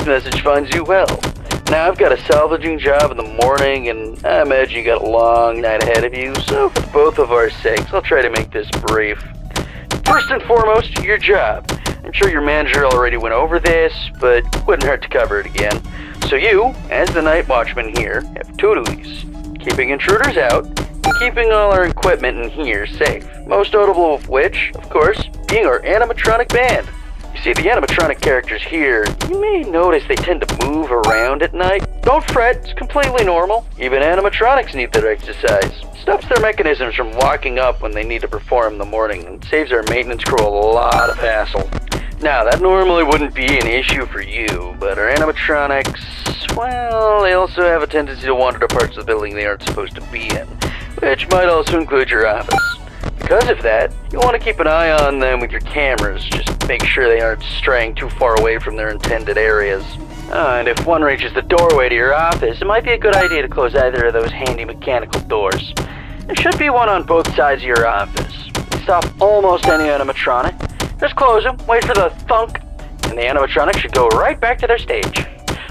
message finds you well. Now, I've got a salvaging job in the morning, and I imagine you got a long night ahead of you, so for both of our sakes, I'll try to make this brief. First and foremost, your job. I'm sure your manager already went over this, but wouldn't hurt to cover it again. So you, as the night watchman here, have two duties. Keeping intruders out, and keeping all our equipment in here safe. Most notable of which, of course, being our animatronic band. You see, the animatronic characters here, you may notice they tend to move around at night. Don't fret, it's completely normal. Even animatronics need their exercise. Stops their mechanisms from locking up when they need to perform in the morning and saves our maintenance crew a lot of hassle. Now, that normally wouldn't be an issue for you, but our animatronics, well, they also have a tendency to wander to parts of the building they aren't supposed to be in, which might also include your office. Because of that, you'll want to keep an eye on them with your cameras, just make sure they aren't straying too far away from their intended areas. And if one reaches the doorway to your office, it might be a good idea to close either of those handy mechanical doors. There should be one on both sides of your office. Stop almost any animatronic. Just close them, wait for the thunk, and the animatronic should go right back to their stage.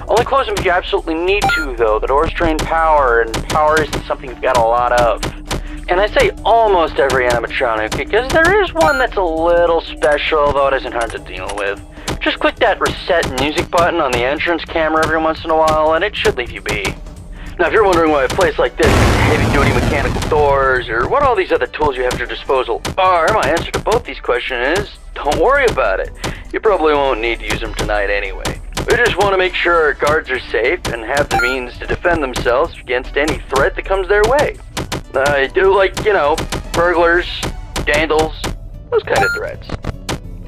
Only close them if you absolutely need to, though. The doors drain power, and power isn't something you've got a lot of. And I say almost every animatronic because there is one that's a little special, though it isn't hard to deal with. Just click that reset music button on the entrance camera every once in a while, and it should leave you be. Now, if you're wondering why a place like this has heavy-duty mechanical doors, or what all these other tools you have at your disposal are, my answer to both these questions is, don't worry about it. You probably won't need to use them tonight anyway. We just want to make sure our guards are safe and have the means to defend themselves against any threat that comes their way. I do like, burglars, vandals, those kind of threats.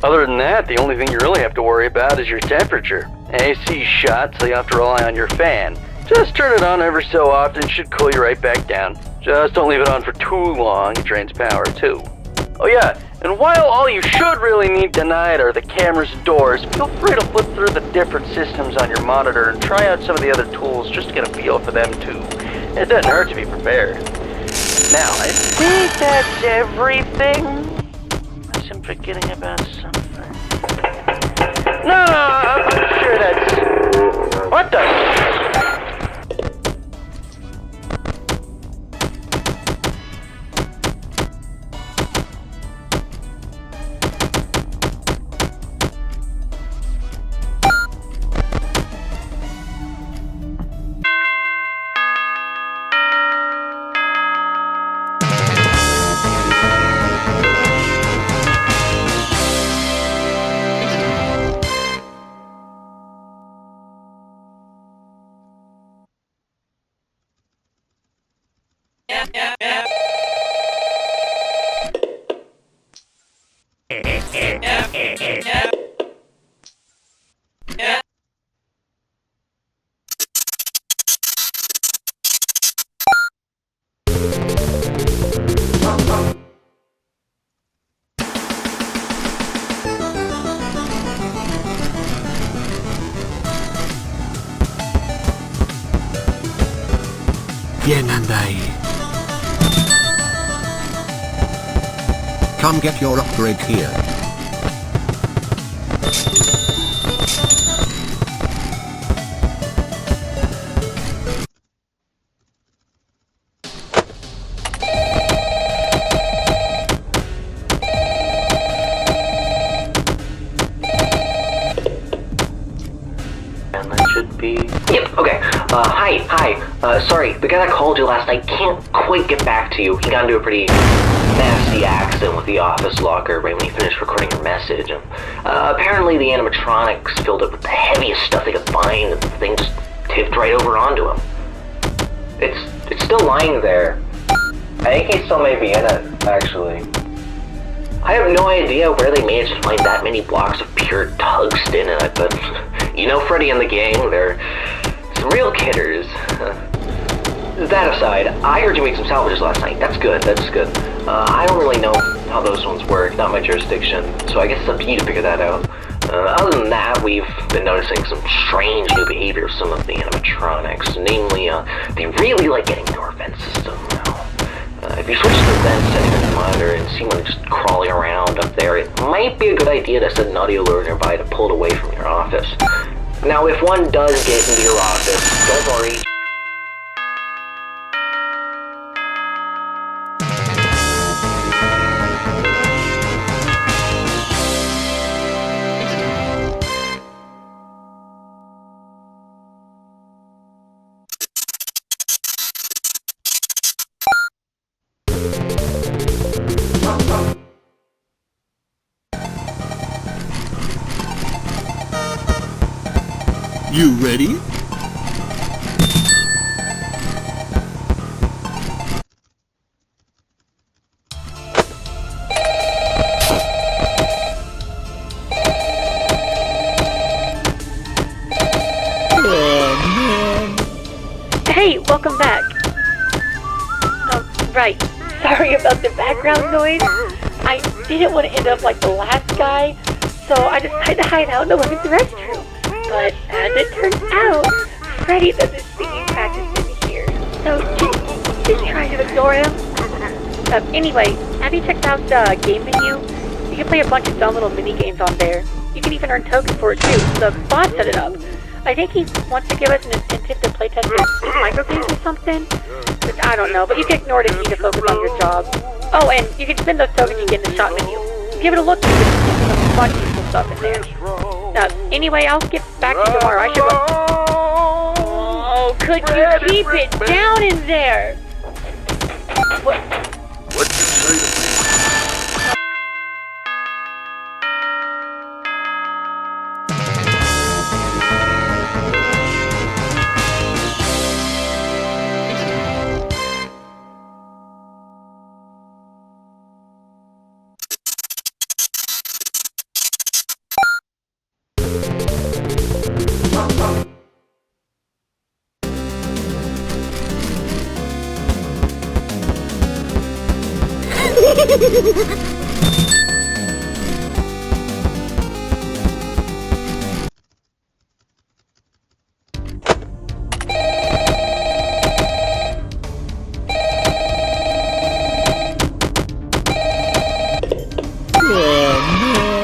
Other than that, the only thing you really have to worry about is your temperature. AC shot, so you have to rely on your fan. Just turn it on every so often, it should cool you right back down. Just don't leave it on for too long, it drains power too. Oh yeah, and while all you should really need tonight are the cameras and doors, feel free to flip through the different systems on your monitor and try out some of the other tools just to get a feel for them too. It doesn't hurt to be prepared. Now, I think that's everything. Unless I'm forgetting about something. No, I'm sure that's... What the... Yen and I. Come get your upgrade here. And that should be... Yep, okay. Hi. Sorry, the guy that called you last night can't quite get back to you. He got into a pretty nasty accident with the office locker right when he finished recording your message. And, apparently the animatronics filled it with the heaviest stuff they could find, and the thing just tipped right over onto him. It's still lying there. I think he still may be in it, actually. I have no idea where they managed to find that many blocks of pure tungsten in it, but you know Freddy and the gang, they're some real kidders. That aside, I heard you make some salvages last night. That's good. I don't really know how those ones work, not my jurisdiction, so I guess it's up to you to figure that out. Other than that, we've been noticing some strange new behavior of some of the animatronics, namely, they really like getting into our vent system now. If you switch to the vent setting on your monitor and see one just crawling around up there, it might be a good idea to set an audio lure nearby to pull it away from your office. Now, if one does get into your office, don't worry. You ready? Hey, welcome back. Oh, right. Sorry about the background noise. I didn't want to end up like the last guy, so I decided to hide out in the women's restroom. But as it turns out, Freddy does his singing practice in here. So just try to ignore him. Anyway, have you checked out the game menu? You can play a bunch of dumb little mini games on there. You can even earn tokens for it too. The boss set it up. I think he wants to give us an incentive to playtest his micro games or something. Which I don't know, but you can ignore it if you need to focus on your job. Oh, and you can spend those tokens you get in the shop menu. Give it a look, you can see a bunch of useful stuff in there. Anyway, I'll get back to you tomorrow. I should go. Oh, could you keep it down in there? What? What'd you say to me?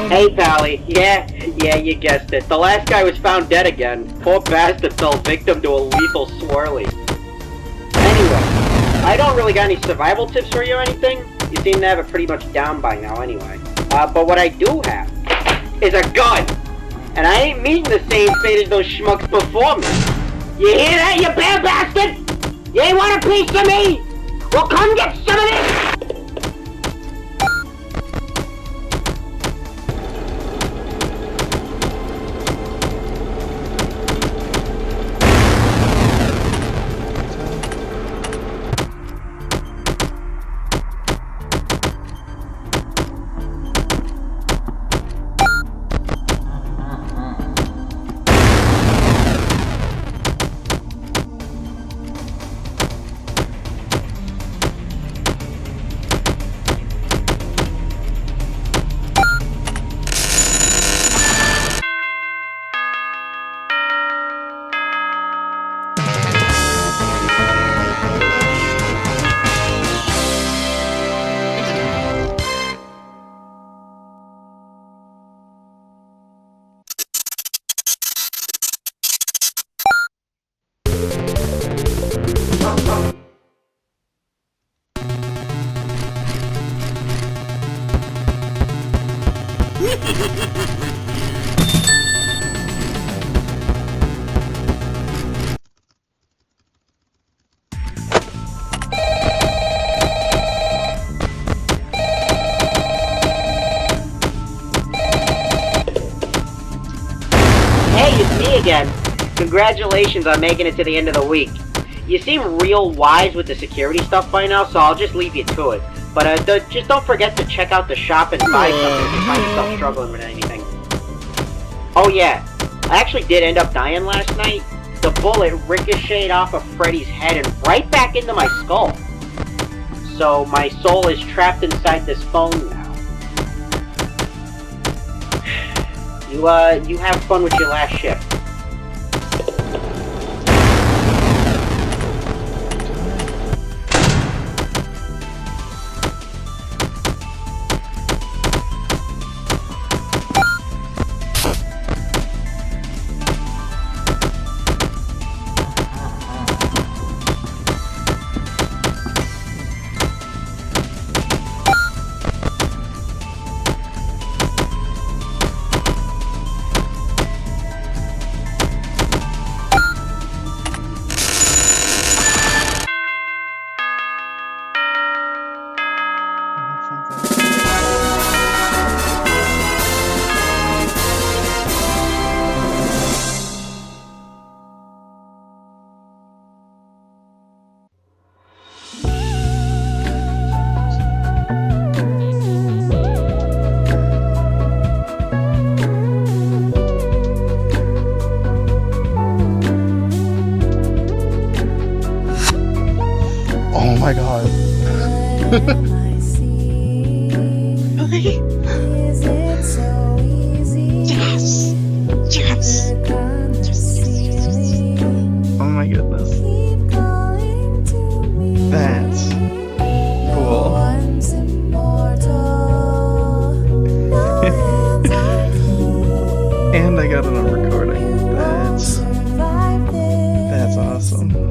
Hey, Pally. Yeah, you guessed it. The last guy was found dead again. Poor bastard fell victim to a lethal swirly. Anyway, I don't really got any survival tips for you or anything. You seem to have it pretty much down by now anyway. But what I do have is a gun. And I ain't meeting the same fate as those schmucks before me. You hear that, you bad bastard? You ain't want a piece of me? Well, come get some of this! Hey, it's me again. Congratulations on making it to the end of the week. You seem real wise with the security stuff by now, so I'll just leave you to it. But just don't forget to check out the shop and buy something if you find yourself struggling with anything. Oh yeah, I actually did end up dying last night. The bullet ricocheted off of Freddy's head and right back into my skull. So my soul is trapped inside this phone now. You have fun with your last shift. Oh my god. Really? Yes! Yes! Oh my goodness. That's cool. And I got it on recording. That's awesome.